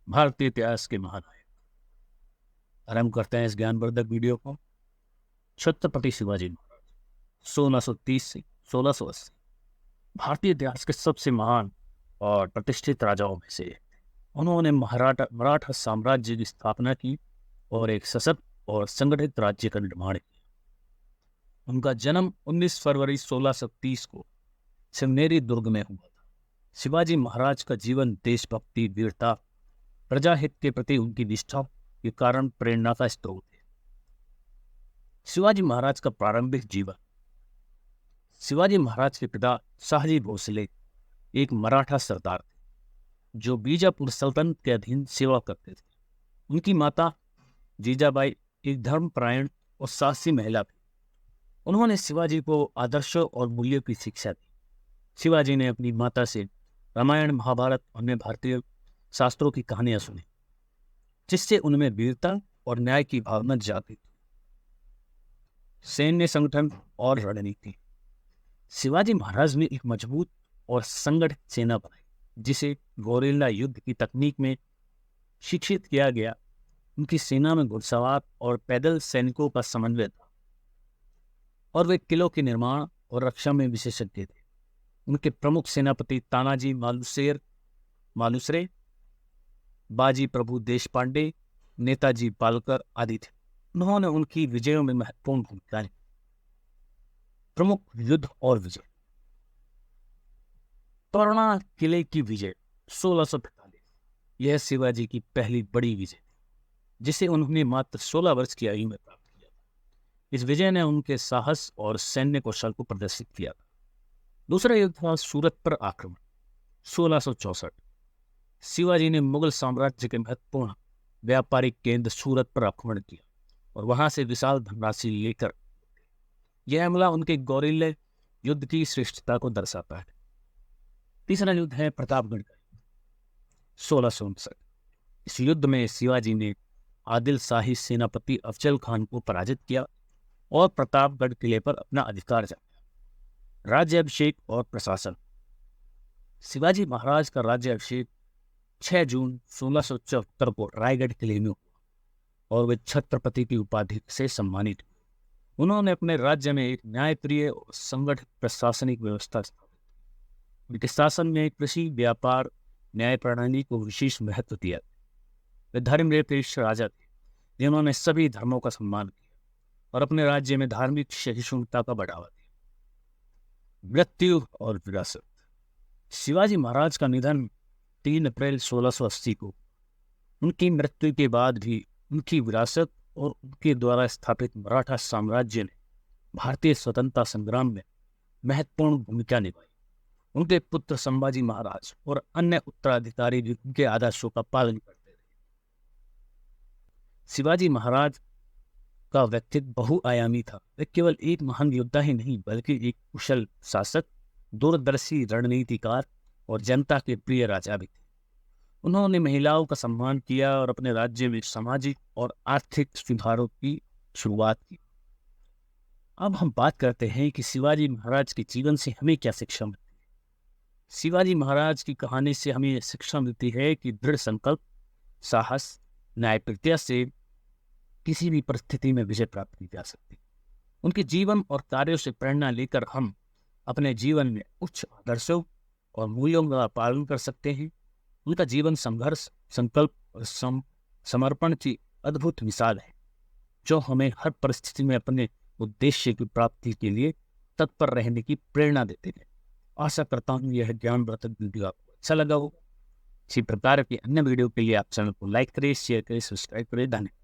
भारतीय इतिहास के महानायक। आरंभ करते हैं इस ज्ञानवर्धक वीडियो को। छत्रपति शिवाजी महाराज 1630 से 1680 भारतीय इतिहास के सबसे महान और प्रतिष्ठित राजाओं में से एक थे। उन्होंने मराठा साम्राज्य की स्थापना की और एक सशक्त और संगठित राज्य का निर्माण किया। उनका जन्म 19 फरवरी 1630 को सिवनेरी दुर्ग में हुआ था। शिवाजी महाराज का जीवन देशभक्ति, वीरता, प्रजाहित के प्रति उनकी निष्ठा के कारण प्रेरणा का स्रोत है। शिवाजी महाराज का प्रारंभिक जीवन। शिवाजी महाराज के पिता शाहजी भोसले एक मराठा सरदार थे जो बीजापुर सल्तनत के अधीन सेवा करते थे। उनकी माता जीजाबाई एक धर्मपरायण और साहसी महिला थी। उन्होंने शिवाजी को आदर्शों और मूल्यों की शिक्षा दी। शिवाजी ने अपनी माता से रामायण, महाभारत और अन्य भारतीय शास्त्रों की कहानियां सुनी, जिससे उनमें वीरता और न्याय की भावना जागृत हुई। सैन्य संगठन और रणनीति। शिवाजी महाराज ने एक मजबूत और संगठित सेना बनाई, जिसे गोरिल्ला युद्ध की तकनीक में शिक्षित किया गया। उनकी सेना में घुड़सवार और पैदल सैनिकों का समन्वय था और वे किलों के निर्माण और रक्षा में विशेषज्ञ थे। उनके प्रमुख सेनापति तानाजी मालुसरे, बाजी प्रभु देशपांडे, नेताजी पालकर आदि थे। उन्होंने उनकी विजयों में महत्वपूर्ण भूमिका निभाई। प्रमुख युद्ध और विजय। तोरणा किले की विजय 1645। यह शिवाजी की पहली बड़ी विजय थी, जिसे उन्होंने मात्र 16 वर्ष की आयु में प्राप्त किया था। इस विजय ने उनके साहस और सैन्य कौशल को प्रदर्शित किया था। दूसरा युद्ध था सूरत पर आक्रमण 1664। शिवाजी ने मुगल साम्राज्य के महत्वपूर्ण व्यापारिक केंद्र सूरत पर आक्रमण किया और वहां से विशाल धनराशि लेकर यह हमला उनके गौरीले युद्ध की श्रेष्ठता को दर्शाता है। तीसरा युद्ध है प्रतापगढ़ का युद्ध 1659। इस युद्ध में शिवाजी ने आदिल शाही सेनापति अफजल खान को पराजित किया और प्रतापगढ़ किले पर अपना अधिकार जमाया। राज्याभिषेक और प्रशासन। शिवाजी महाराज का राज्याभिषेक 6 जून 1674 को रायगढ़ किले में हुआ और वे छत्रपति की उपाधि से सम्मानित हुए। उन्होंने अपने राज्य में एक न्यायप्रिय और संगठित प्रशासनिक व्यवस्था स्थापित की। उनके शासन में कृषि, व्यापार, न्याय प्रणाली को विशेष महत्व दिया। वे धर्मनिरपेक्ष राजा थे जिन्होंने सभी धर्मों का सम्मान किया और अपने राज्य में धार्मिक सहिष्णुता का बढ़ावा दिया। मृत्यु और विरासत। शिवाजी महाराज का निधन 3 अप्रैल 1680 को। उनकी मृत्यु के बाद भी उनकी विरासत और उनके द्वारा स्थापित मराठा साम्राज्य ने भारतीय स्वतंत्रता संग्राम में महत्वपूर्ण भूमिका निभाई। उनके पुत्र संभाजी महाराज और अन्य उत्तराधिकारी भी उनके आदर्शों का पालन करते रहे। शिवाजी महाराज का व्यक्तित्व बहुआयामी था। वे केवल एक महान योद्धा ही नहीं, बल्कि एक कुशल शासक, दूरदर्शी रणनीतिकार और जनता के प्रिय राजा भी थे। उन्होंने महिलाओं का सम्मान किया और अपने राज्य में सामाजिक और आर्थिक सुधारों की शुरुआत की। अब हम बात करते हैं कि शिवाजी महाराज के जीवन से हमें क्या शिक्षा मिलती है। शिवाजी महाराज की कहानी से हमें शिक्षा मिलती है कि दृढ़ संकल्प, साहस, न्यायप्रियता से किसी भी परिस्थिति में विजय प्राप्त की जा सकती है। उनके जीवन और कार्यों से प्रेरणा लेकर हम अपने जीवन में उच्च आदर्शों और मूल्यों का पालन कर सकते हैं। उनका जीवन संघर्ष, संकल्प और समर्पण की अद्भुत मिसाल है, जो हमें हर परिस्थिति में अपने उद्देश्य की प्राप्ति के लिए तत्पर रहने की प्रेरणा देते हैं। आशा करता हूँ यह ज्ञानवर्धक वीडियो आपको अच्छा लगा होगा। इसी प्रकार के अन्य वीडियो के लिए आप चैनल को लाइक करें, शेयर करें, सब्सक्राइब करें। धन्यवाद।